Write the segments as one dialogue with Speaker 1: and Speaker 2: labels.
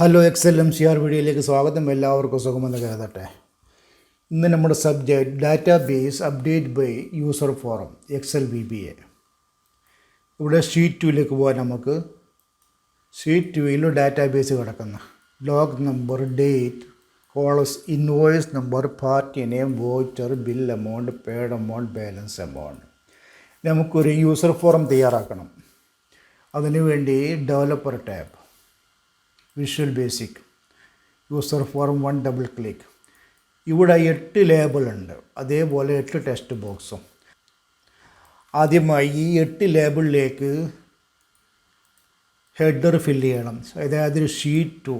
Speaker 1: Hello ExcelMcr വീഡിയോയിലേക്ക് സ്വാഗതം. എല്ലാവർക്കും സുഖമെന്ന് കരുതട്ടെ. ഇന്ന് നമ്മുടെ subject database update by user form Excel VBA. ഇവിടെ ഷീറ്റ് 2ലേക്ക് പോകാൻ നമുക്ക് ഷീറ്റ് 2ൽ ഡാറ്റാബേസ് കിടക്കുന്ന ലോഗ് നമ്പർ, ഡേറ്റ്, കോളസ്, invoice number, party name, voucher, bill amount, paid amount, balance amount. നമുക്കൊരു യൂസർ ഫോറം തയ്യാറാക്കണം. അതിനുവേണ്ടി developer tab, Visual Basic, user form 1 double click. ഇവിടെ 8 ലേബിളുണ്ട്, അതേപോലെ 8 ടെക്സ്റ്റ് ബോക്സും. ആദ്യമായി ഈ 8 ലേബിളിലേക്ക് ഹെഡർ ഫില്ല് ചെയ്യണം. അതായത് ഷീറ്റ് 2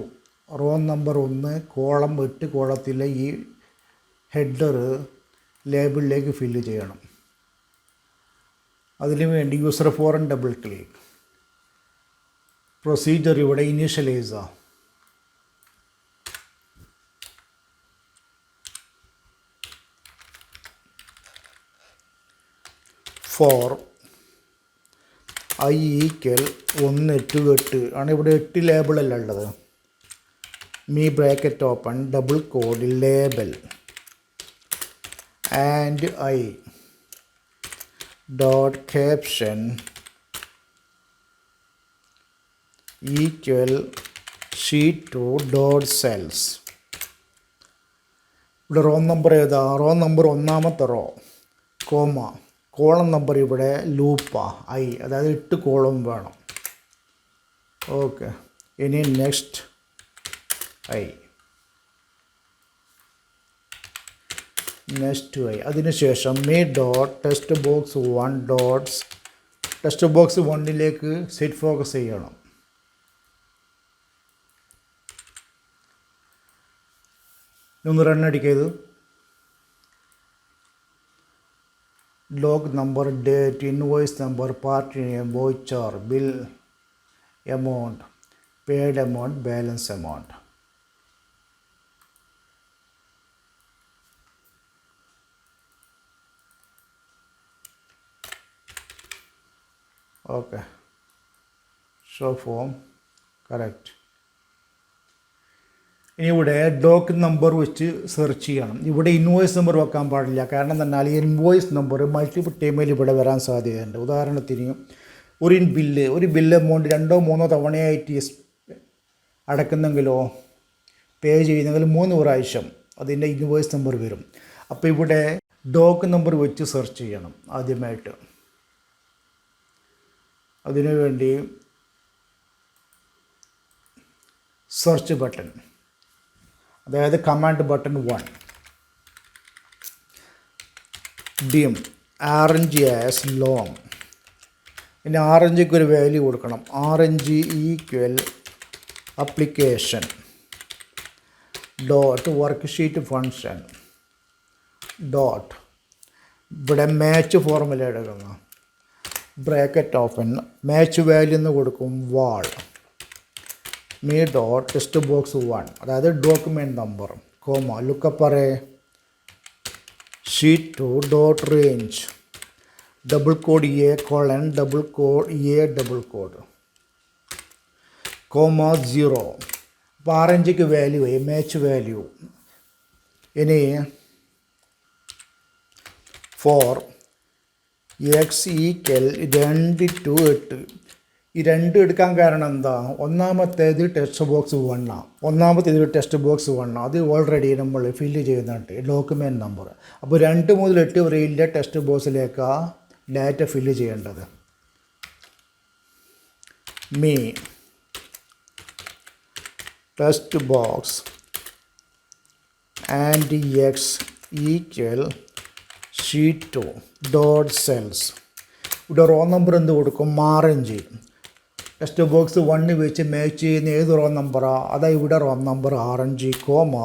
Speaker 1: റോ നമ്പർ 1 കോളം 8 കോളത്തിലെ ഈ ഹെഡർ ലേബിളിലേക്ക് ഫില്ല് ചെയ്യണം. അതിനു വേണ്ടി user form double click. Procedure ഇവിടെ initialise for i equal 1 to 8 ആണ്. ഇവിടെ 8 ലേബിളല്ല ഉള്ളത്. Me bracket open double quote label and i dot caption equal sheet 2 dot cells. ഇവിടെ റോ നമ്പർ ഏതാ? റോ നമ്പർ 1ാമത്തെ റോ, കോമ, കോളം നമ്പർ ഇവിടെ ലൂപ്പാ i, അതായത് 8 കോളം വേണം. ഓക്കെ, ഇനി നെക്സ്റ്റ് i, അതിനുശേഷം me dot text box 1 dots. Text box 1ലേക്ക് സെറ്റ് ഫോക്കസ് ചെയ്യണം. ഒന്ന് റണ്ണടിക്കത്. Log number, date, invoice number, party name, voucher, bill amount, paid amount, balance amount. Okay, show form correct. ഇനി ഇവിടെ dock number വെച്ച് search ചെയ്യണം. ഇവിടെ ഇൻവോയ്സ് നമ്പർ വെക്കാൻ പാടില്ല. കാരണം എന്നാൽ ഇൻവോയ്സ് നമ്പർ മൾട്ടിപ്പിൾ ടൈമിൽ ഇവിടെ വരാൻ സാധ്യതയുണ്ട്. ഉദാഹരണത്തിന് ഒരു ബില്ല് എമൗണ്ട് 2 or 3 തവണയായിട്ട് അടക്കുന്നെങ്കിലോ പേ ചെയ്യുന്നെങ്കിൽ 3 പ്രാവശ്യം അതിൻ്റെ ഇൻവോയ്സ് നമ്പർ വരും. അപ്പോൾ ഇവിടെ ഡോക്ക് നമ്പർ വെച്ച് സെർച്ച് ചെയ്യണം ആദ്യമായിട്ട്. അതിനുവേണ്ടി സെർച്ച് ബട്ടൺ, അതായത് command button 1, dim orange as long. ഇനി ആറഞ്ചിക്ക് ഒരു വാല്യൂ കൊടുക്കണം. Orange equal application dot worksheet function dot, ഇവിടെ മാച്ച് ഫോർമുല എടുക്കുന്നു. ബ്രാക്കറ്റ് ഓപ്പൺ, മാച്ച് വാല്യൂ എന്ന് കൊടുക്കും വാൾ, മീ ഡോട്ട് ടെക്സ്റ്റ് ബോക്സ് 1, അതായത് document number, comma, lookup array sheet 2 dot range double quote A colon double quote A double quote, comma 0. അപ്പോൾ ആറഞ്ചിക്ക് value ആയി, match value. ഇനി four X equal 2 to 8. ഈ 2 എടുക്കാൻ കാരണം എന്താ? ഒന്നാമത്തേത് ടെക്സ്റ്റ് ബോക്സ് 1, അത് ഓൾറെഡി നമ്മൾ ഫില്ല് ചെയ്യുന്നുണ്ട്, ഡോക്യുമെൻറ്റ് നമ്പർ. അപ്പോൾ 2 മുതൽ 8 വരെയിലെ ടെക്സ്റ്റ് ബോക്സിലേക്കാണ് ഡാറ്റ ഫില്ല് ചെയ്യേണ്ടത്. Me text box and X equal sheet 2 dot cells. ഇവിടെ റോ നമ്പർ എന്ത് കൊടുക്കും? ആറഞ്ച്. ടെക്സ്റ്റ് ബോക്സ് 1 വെച്ച് മാച്ച് ചെയ്യുന്ന ഏത് റോ നമ്പറാണ്? അതാ ഇവിടെ റോ നമ്പർ ആറഞ്ച്, കോമ,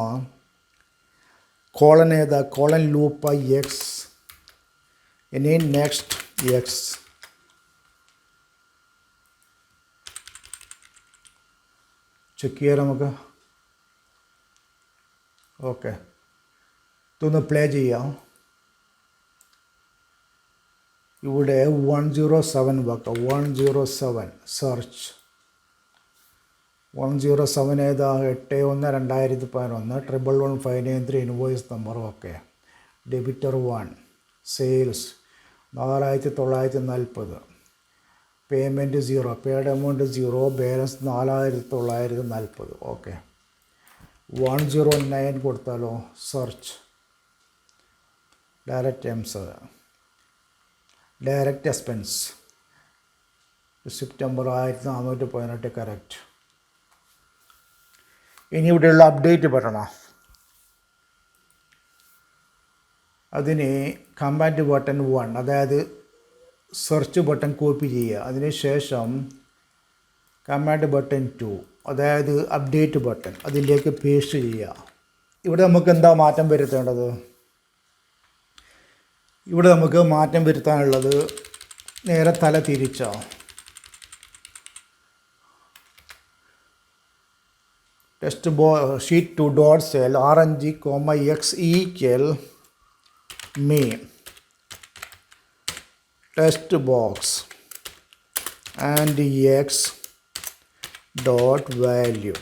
Speaker 1: കോളൻ ഏതാ? Colon loop X. ഇനി നെക്സ്റ്റ് എക്സ്. ചെക്ക് ചെയ്യാം നമുക്ക്. ഓക്കെ, ഇതൊന്ന് പ്ലേ ചെയ്യാം. ഇവിടെ 107 വെക്കാം. 107 സെർച്ച്. 107 ഏതാ 81/2011 111 invoice number. Okay. Debtor 1 sales 4940. Payment 0, paid amount 0, balance 4940. Okay. 109 കൊടുത്താലോ? Search direct expense September 1418 correct. ഇനി ഇവിടെയുള്ള അപ്ഡേറ്റ് ബട്ടണാണ്. അതിന് കമാൻഡ് ബട്ടൺ 1, അതായത് സെർച്ച് ബട്ടൺ കോപ്പി ചെയ്യുക. അതിനുശേഷം കമാൻഡ് ബട്ടൺ 2, അതായത് അപ്ഡേറ്റ് ബട്ടൺ, അതിലേക്ക് പേസ്റ്റ് ചെയ്യുക. ഇവിടെ നമുക്ക് എന്താ മാറ്റം വരുത്തേണ്ടത്? ഇവിടെ നമുക്ക് മാറ്റം വരുത്താനുള്ളത് നേരെ തല തിരിച്ചോ. Test sheet 2 dot cell RNG, X equal me text box and X dot value.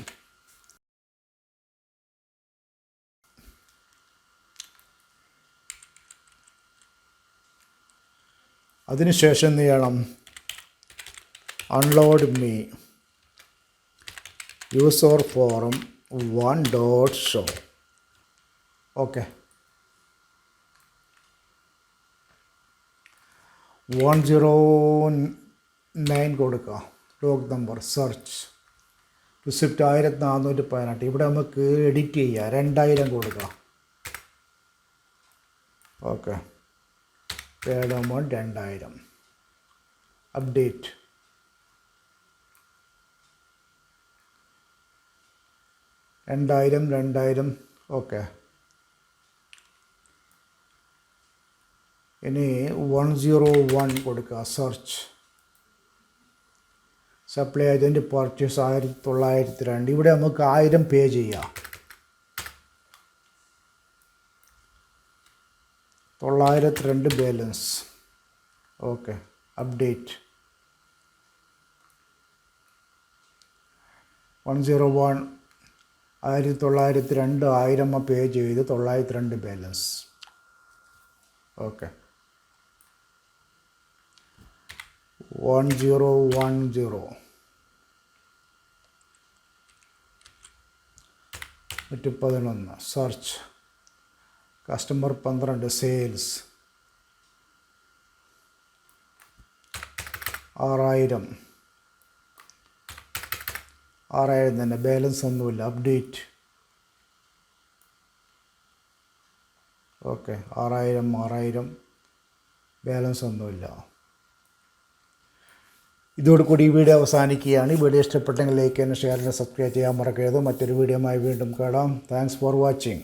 Speaker 1: അതിനുശേഷം എന്ത് ചെയ്യണം? Unload me Userform 1 dot show. Okay. 109 കൊടുക്കുക. Log number search receipt 1418. ഇവിടെ നമുക്ക് എഡിറ്റ് ചെയ്യുക. 2000 കൊടുക്കുക. Okay. Paid amount 2000. Update 2000. Okay. ഇനി 101 കൊടുക്കുക. Search supply agent purchase 1902. ഇവിടെ നമുക്ക് 1000 പേ ചെയ്യാം. 902 ബാലൻസ്. ഓക്കെ. അപ്ഡേറ്റ് 101 1902 1000 പേ ചെയ്ത് 902 balance. Okay. 1010 111 search customer 12 sales 6000 തന്നെ, ബാലൻസ് ഒന്നുമില്ല. അപ്ഡേറ്റ്. ഓക്കെ. 6000 ബാലൻസ് ഒന്നുമില്ല. ഇതോടുകൂടി ഈ വീഡിയോ അവസാനിക്കുകയാണ്. ഈ വീഡിയോ ഇഷ്ടപ്പെട്ടെങ്കിൽ ലൈക്ക് ചെയ്യാനും ഷെയർ ചെയ്യാനും സബ്സ്ക്രൈബ് ചെയ്യാൻ മറക്കരുത്. മറ്റൊരു വീഡിയോയുമായി വീണ്ടും കാണാം. Thanks for watching.